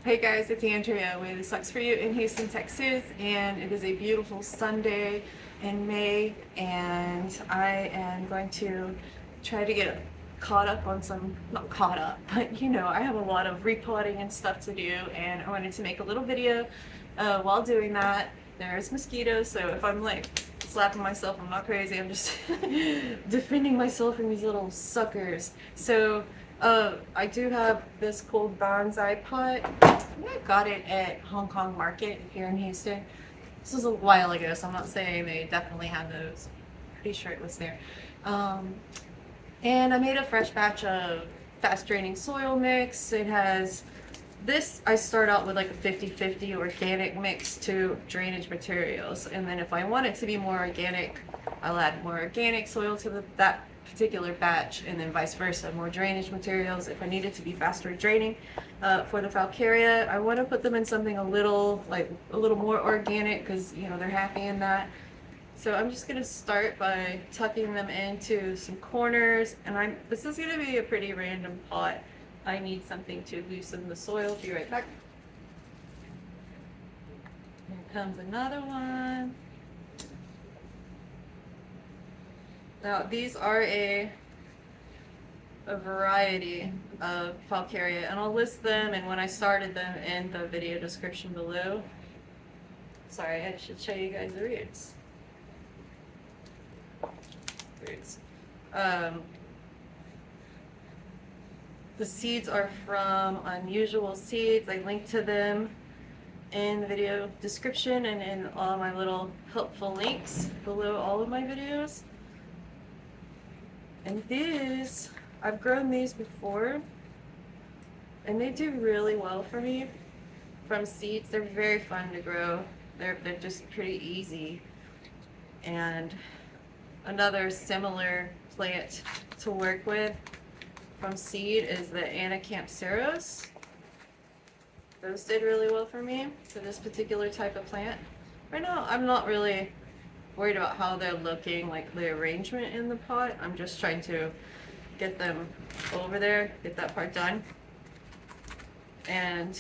Hey guys, it's Andrea with Sucs for You in Houston, Texas, and it is a beautiful Sunday in May, and I am going to try to get caught up on some, not caught up, but you know, I have a lot of repotting and stuff to do, and I wanted to make a little video while doing that. There's mosquitoes, so if I'm like slapping myself, I'm not crazy, I'm just defending myself from these little suckers. So I do have this cool bonsai pot. I got it at Hong Kong Market here in Houston. This was a while ago, so I'm not saying they definitely had those. Pretty sure it was there. Um, and I made a fresh batch of fast draining soil mix. It has this, I start out with like a 50-50 organic mix to drainage materials. And then if I want it to be more organic, I'll add more organic soil to that particular batch, and then vice versa, more drainage materials if I need it to be faster draining. For the Faucaria, I want to put them in something a little more organic because you know they're happy in that. So I'm just gonna start by tucking them into some corners, and this is gonna be a pretty random pot. I need something to loosen the soil. Be right back. Here comes another one. Now these are a variety of Faucaria, and I'll list them and when I started them in the video description below. Sorry, I should show you guys the roots. The seeds are from Unusual Seeds. I linked to them in the video description and in all my little helpful links below all of my videos. And these, I've grown these before, and they do really well for me from seeds. They're very fun to grow. They're just pretty easy. And another similar plant to work with from seed is the Anacampseros. Those did really well for me for this particular type of plant. Right now, I'm not really worried about how they're looking, like the arrangement in the pot. I'm just trying to get them over there, get that part done. And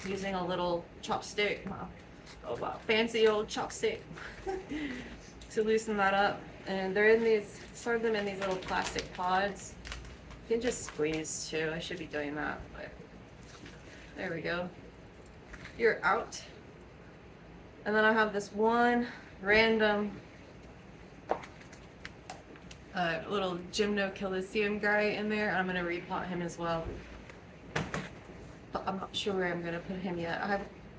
using a little chopstick, oh wow, fancy old chopstick to loosen that up. And they're in these, sort of them in these little plastic pods. You can just squeeze too. I should be doing that, but there we go. You're out. And then I have this one random little Gymnocalycium guy in there. I'm going to repot him as well. But I'm not sure where I'm going to put him yet.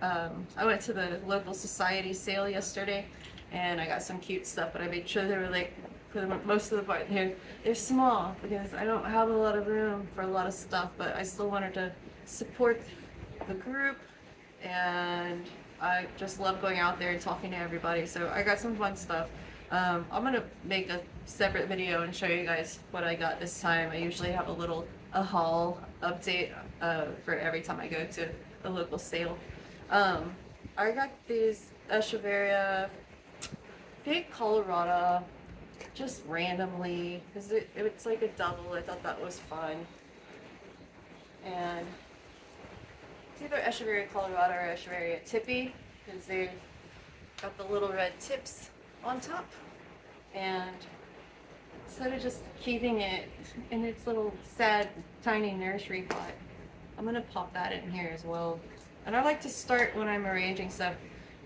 I went to the local society sale yesterday and I got some cute stuff, but I made sure they were like, for the most of the part, they're small because I don't have a lot of room for a lot of stuff, but I still wanted to support the group, and I just love going out there and talking to everybody. So I got some fun stuff. I'm gonna make a separate video and show you guys what I got this time. I usually have a haul update for every time I go to the local sale. I got these Echeveria Big Colorado just randomly because it's like a double. I thought that was fun. And it's either Echeveria Colorado or Echeveria Tippy because they've got the little red tips on top. And instead of just keeping it in its little sad tiny nursery pot, I'm gonna pop that in here as well. And I like to start when I'm arranging stuff.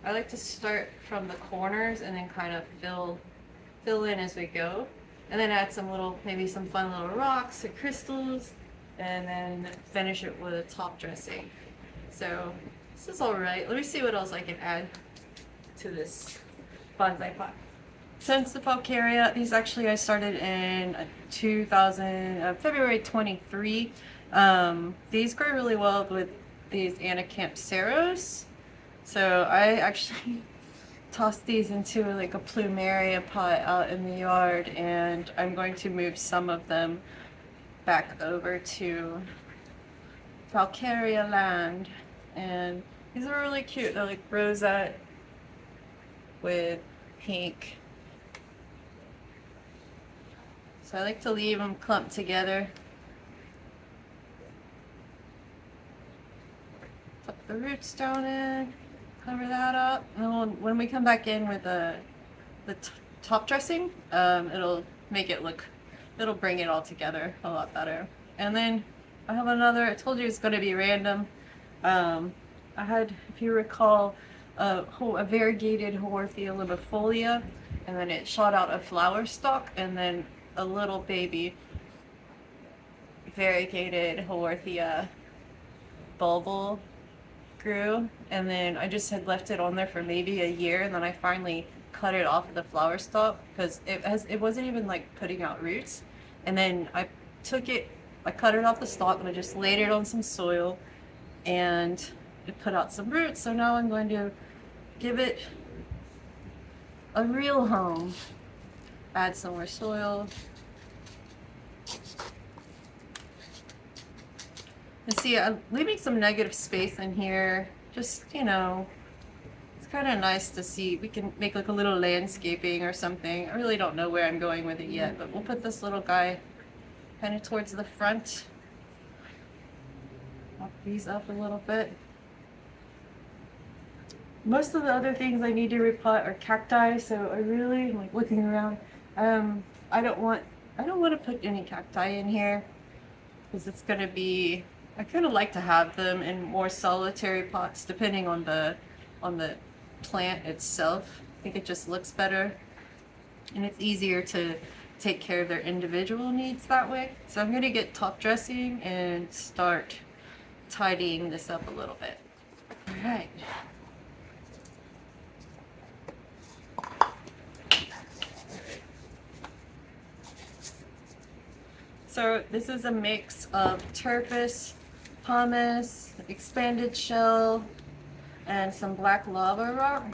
I like to start from the corners and then kind of fill in as we go, and then add some little, maybe some fun little rocks or crystals, and then finish it with a top dressing. So this is all right. Let me see what else I can add to this bonsai pot. Since the Faucaria, these actually I started in February 23. These grow really well with these Anacampseros. So I actually tossed these into like a plumeria pot out in the yard, and I'm going to move some of them back over to Faucaria land. And these are really cute. They're like rosette with pink. So I like to leave them clumped together. the roots down in, cover that up, and then when we come back in with the top dressing, it'll make it look, it'll bring it all together a lot better. And then I have another, I told you it's going to be random. I had, if you recall, a variegated Haworthia libifolia, and then it shot out a flower stalk, and then a little baby variegated Haworthia bulbul grew, and then I just had left it on there for maybe a year, and then I finally cut it off of the flower stalk because it wasn't even like putting out roots. And then I took it, I cut it off the stalk, and I just laid it on some soil, and it put out some roots. So now I'm going to give it a real home. Add some more soil. And see, I'm leaving some negative space in here. Just, you know, it's kind of nice to see. We can make like a little landscaping or something. I really don't know where I'm going with it yet, but we'll put this little guy kind of towards the front. Pop these up a little bit. Most of the other things I need to repot are cacti, so I really like looking around. I don't want to put any cacti in here because it's going to be, I kind of like to have them in more solitary pots depending on the plant itself. I think it just looks better, and it's easier to take care of their individual needs that way. So I'm going to get top dressing and start tidying this up a little bit. All right. So this is a mix of Turface, pumice, expanded shale, and some black lava rock.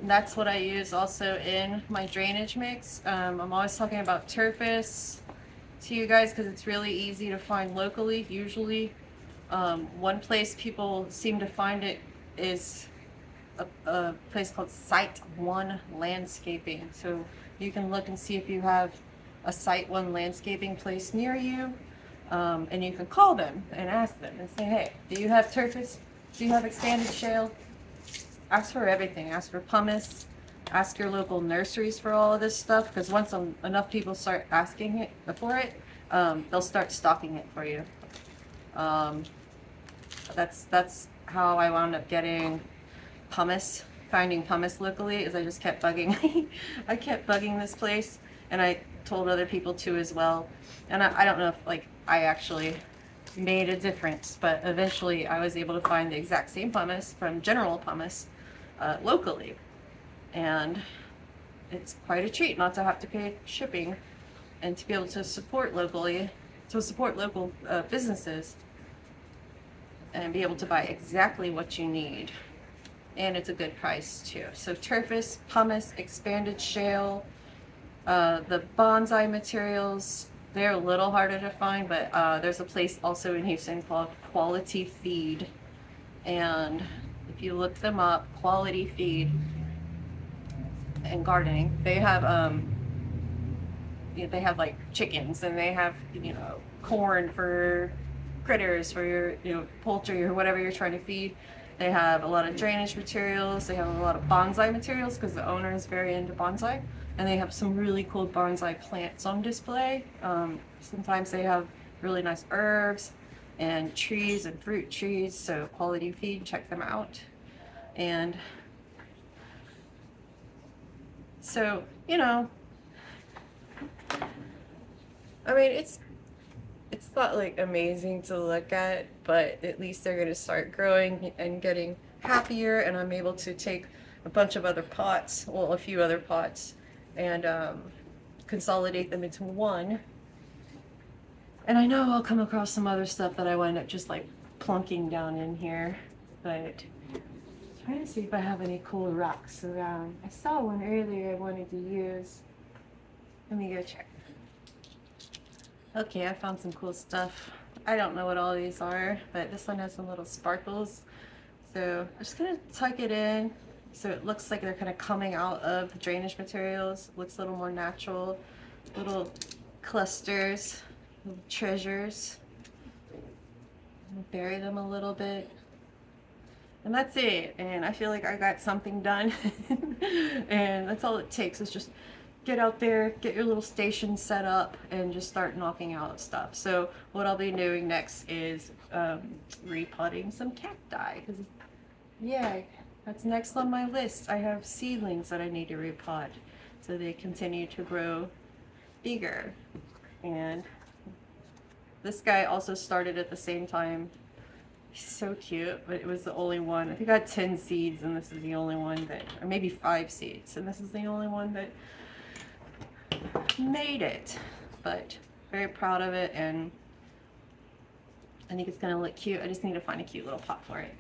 And that's what I use also in my drainage mix. I'm always talking about Turface to you guys because it's really easy to find locally. Usually, one place people seem to find it is a place called Site One Landscaping. So you can look and see if you have a Site One landscaping place near you, and you can call them and ask them and say, hey, do you have Turface? Do you have expanded shale? Ask for everything. Ask for pumice. Ask your local nurseries for all of this stuff, because once enough people start asking it for it, they'll start stocking it for you. That's how I wound up getting pumice, finding pumice locally, is I just kept bugging. I kept bugging this place, and I told other people too as well. And I don't know if like I actually made a difference, but eventually I was able to find the exact same pumice from General Pumice locally, and it's quite a treat not to have to pay shipping and to be able to support locally, to support local businesses and be able to buy exactly what you need, and it's a good price too. So Turface, pumice, expanded shale, the bonsai materials, they're a little harder to find, but there's a place also in Houston called Quality Feed, and if you look them up, Quality Feed and Gardening, they have like chickens, and they have, you know, corn for critters, for your, you know, poultry or whatever you're trying to feed. They have a lot of drainage materials. They have a lot of bonsai materials because the owner is very into bonsai, and they have some really cool bonsai plants on display. Sometimes they have really nice herbs and trees and fruit trees. So Quality Feed, check them out. And so, you know, I mean, it's not like amazing to look at, but at least they're going to start growing and getting happier, and I'm able to take a bunch of other pots, well, a few other pots, and consolidate them into one. And I know I'll come across some other stuff that I wind up just like plunking down in here, but I'm trying to see if I have any cool rocks around. I saw one earlier I wanted to use. Let me go check. Okay, I found some cool stuff. I don't know what all these are, but this one has some little sparkles. So I'm just gonna tuck it in so it looks like they're kind of coming out of the drainage materials. Looks a little more natural. Little clusters, little treasures. Bury them a little bit. And that's it. And I feel like I got something done. And that's all it takes is just get out there, get your little station set up, and just start knocking out stuff. So what I'll be doing next is repotting some cacti. Because, yeah, that's next on my list. I have seedlings that I need to repot so they continue to grow bigger. And this guy also started at the same time. He's so cute, but it was the only one. I think I got 10 seeds, and this is the only one that, or maybe 5 seeds, and this is the only one that made it. But very proud of it, and I think it's gonna look cute. I just need to find a cute little pot for it.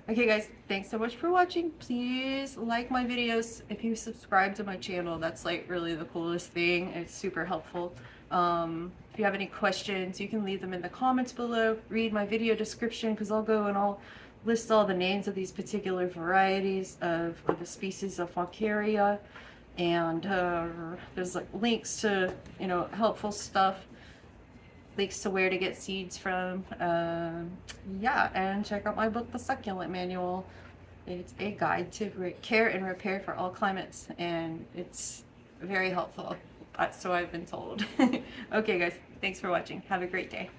Okay guys, thanks so much for watching. Please like my videos. If you subscribe to my channel, that's like really the coolest thing. It's super helpful. If you have any questions, you can leave them in the comments below. Read my video description, because I'll go and I'll list all the names of these particular varieties of the species of Faucaria. And there's like links to, you know, helpful stuff, links to where to get seeds from. Yeah, and check out my book, The Succulent Manual. It's a guide to care and repair for all climates, and it's very helpful. So I've been told. Okay guys, thanks for watching. Have a great day.